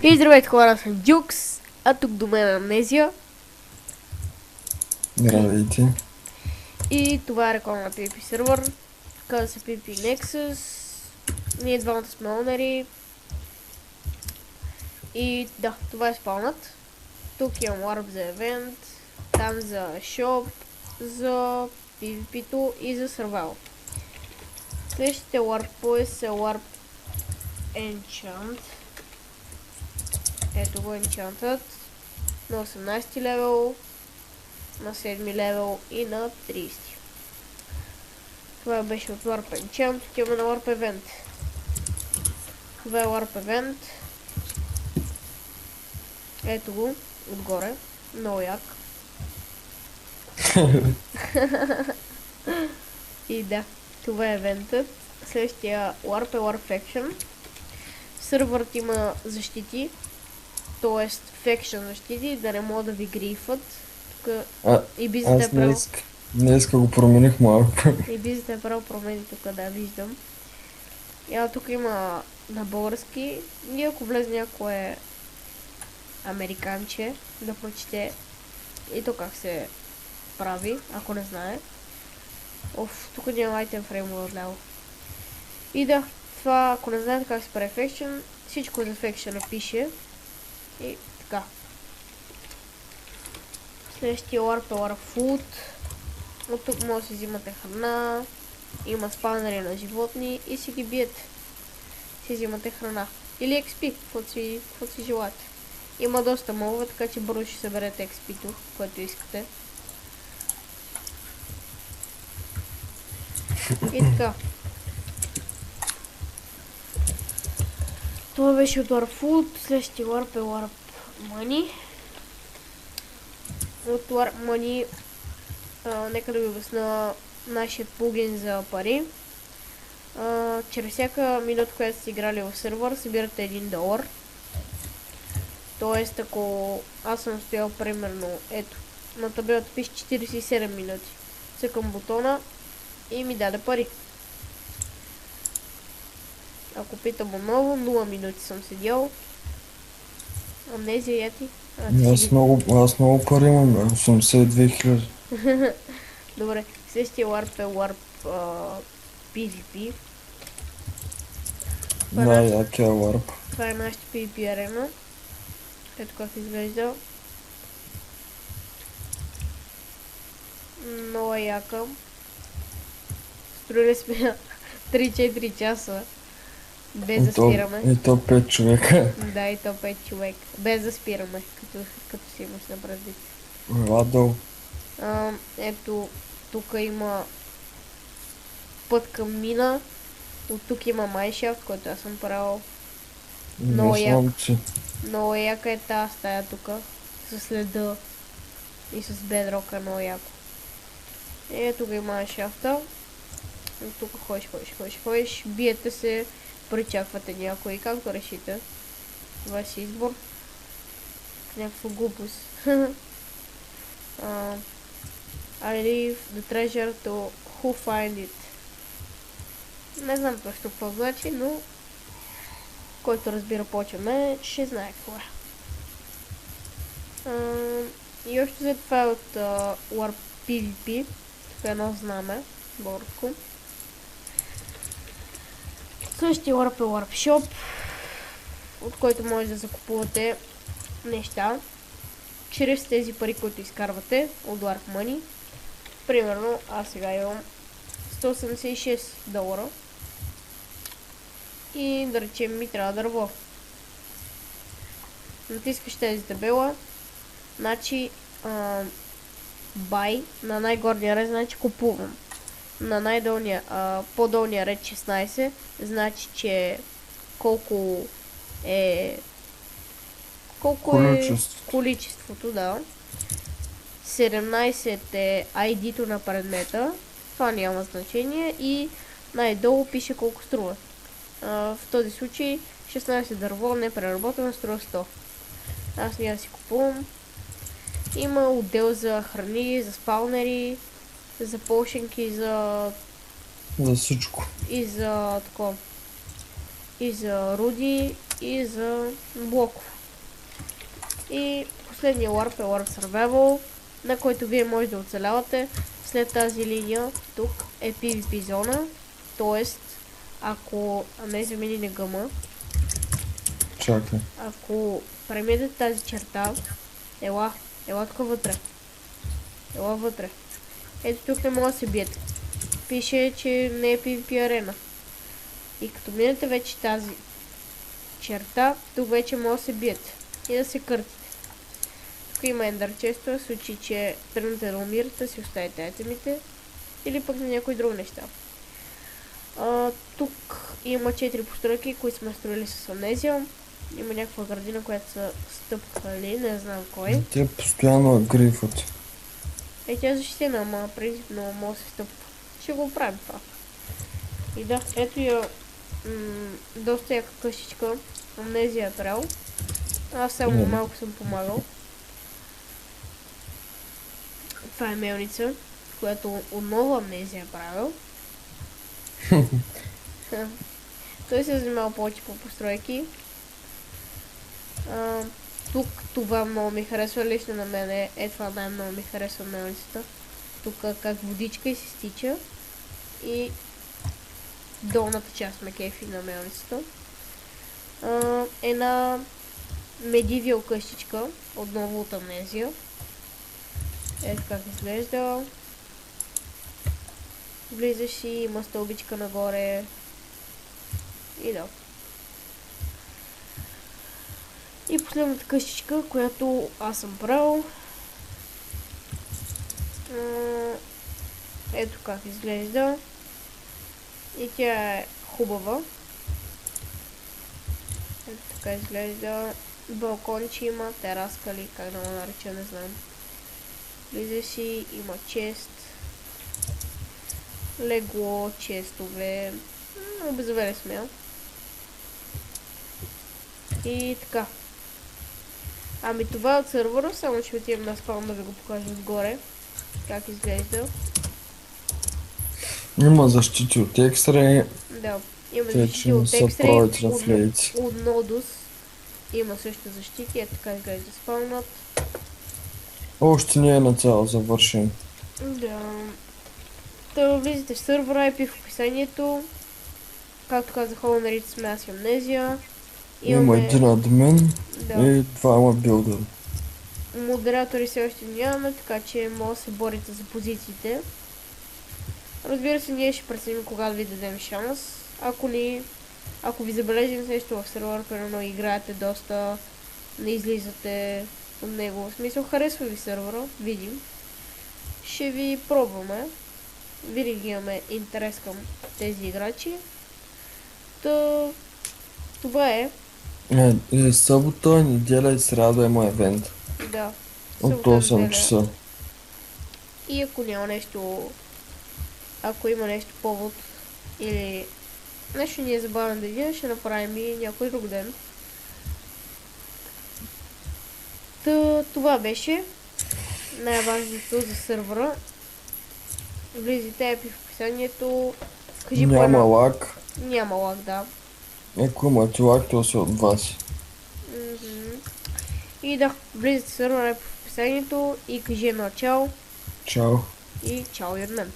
И здравейте хора, съм Дюкс, а тук до мен е Амнезия. Здравейте. И това е реклама на PvP сервер. Казва се PvP Nexus. Ние двамата сме онери. И да, това е спаунът. Тук имам Warp за евент, там за Shop, за PvP-то и за Survival. Следващите Warp са Warp Enchant. Ето го Enchantът. На 18 левел, на 7 левел и на 30. Това беше от Warp Enchant, отиваме на Warp Event. Това е Warp Event. Ето го, отгоре. Много як. И да, това е евентът. Следващия Warp е Warp Faction. Сървърът има защити, т.е. Faction защити, да не могат да ви грифат. Тук и бизата е правил. Днеска го промених малко. И бизата е правил промени тук, да, виждам. Тук има на български и ако влезе някое американче да прочете и то как се прави, ако не знае. Тук няма item frame отляво. И да, това ако не знаете как се прави Faction, всичко за Faction пише. И така. Следващия Warp е Warp Food. От тук може да си взимате храна. Има спаунери на животни и си ги биете. Си взимате храна. Или XP, каквото си желаете. Има доста мобове, така че бързо ще съберете XP-то, което искате. И така. Това беше от Warp Food, следващия Warp е Warp Money. От Warp Money, нека да ви обясня нашия плагин за пари. Чрез всяка минута, която сте играли в сервер, събирате $1. Тоест, ако аз съм стоял примерно, ето, на таблата пише 47 минути. Цъкам бутона и ми даде пари. Ако питам отново, 0 минути съм седял. Амнезия, яти? Аз много пари имам, 82 000. Добре, следващия Warp е Warp PvP. Най-якия Warp. Това е нашата PvP арена. Ето как изглежда. Много яка. Строили сме 3-4 часа. Без да спираме. И то 5 човека. Да, и то 5 човек. Без да спираме, като си имаш на предвид. Ладъл. Ето, тук има път към мина. От тук има майншафт, който аз съм правил. Много яка е тази стая тук. С леда и с бедрока, много яко. Тук има майншафта. Тук ходиш, биете се, причаквате някой, както решите. Това е си избор. Някаква глупост. I leave the treasure to who find it. Не знам точно какво значи, но който разбира повече мен, ще знае какво е. И още за това е от Warp PvP. Тук е едно знаме, българско. Следващия Warp е Warp Shop, от който може да закупувате неща чрез тези пари, които изкарвате от Warp Money. Примерно, аз сега имам $186. И да речем ми трябва дърво. Натискаш тези табела, значи buy на най-горния ред, значи купувам. На по-долния ред 16, значи че колко е количеството, да. 17 е ID-то на предмета, това няма значение и най-долу пише колко струва. В този случай 16 дърво непреработено струва 100. Аз няма да си купувам. Има отдел за храни, за спаунери, за полшенки, за всичко. И за такова. И за руди. и за блоков. И последния ларп е Warp Survival, на който вие може да оцелявате. След тази линия тук е PvP зона, т.е. ако Amnesia мине гъма, Чакай. ако преминете тази черта, ела тук вътре. Ела вътре. Ето тук не може да се биете. Пише, че не е PvP арена. И като минете вече тази черта, тук вече може да се биете и да се къртите. Тук има ендър често, в случай, че тръгнете да умирате, си оставите айтемите или пък на някои други неща. Тук има 4 постройки, които сме строили с Amnesia. Има някаква градина, която са стъпкали, не знам кой. Те постоянно грифат. Тя е защитена, ама принципно може да се стъпва. Ще го правим това. И да, ето я доста яка къщичка. Amnesia е правил. Аз само малко съм помагал. Това е мелница, която отново Amnesia е правил. Той се е занимавал повече по постройки. Тук това много ми харесва, лично на мен това най-много ми харесва мелницата. Тук как водичка и се стича. И долната част ме кефи на мелницата. Една медивиал къщичка, отново от Amnesia. Ето как изглежда. Влизаш и има стълбичка нагоре. И да. И последната къщичка, която аз съм правил. Ето как изглежда. И тя е хубава. Ето така изглежда. Балконче има, тераска ли, как да го нареча, не знам. Влиза си, има чест. Легло, честове. Обезвере смел. И така. Ами това е от сървъра, само че отивам на спалм да ви го покажа отгоре. Как изглежда. Има защити от X-Ray. Да, има защити от X-Ray, от Nodus. Има също защити, ето така изглежда спалмът. Още не е нацяло завършен. Да. Та влизате в сървъра, IP в описанието. Както казах, холнерите сме аз и Amnesia. Има един админ да. и двама билдъри. Модератори все още нямаме, така че може да се борите за позициите. Разбира се, ние ще преценим кога да ви дадем шанс. Ако ви забележим нещо в сервера, примерно играете доста, не излизате от него. В смисъл, харесва ви сервера, видим. Ще ви пробваме. Винаги имаме интерес към тези играчи. Това е. Събота, неделя и сряда има евент. Да. От 8 часа. И ако няма нещо, ако има нещо повод или нещо ни е забавен ден, ще направим и някой друг ден. Това беше най-важното за сървъра. Влизайте в описанието. Кажи няма лаг. Няма лаг, да. Ако имате лаг, то са от вас. И да, влизате в сървъра в описанието и кажи едно чао. Чао. И чао и от мен.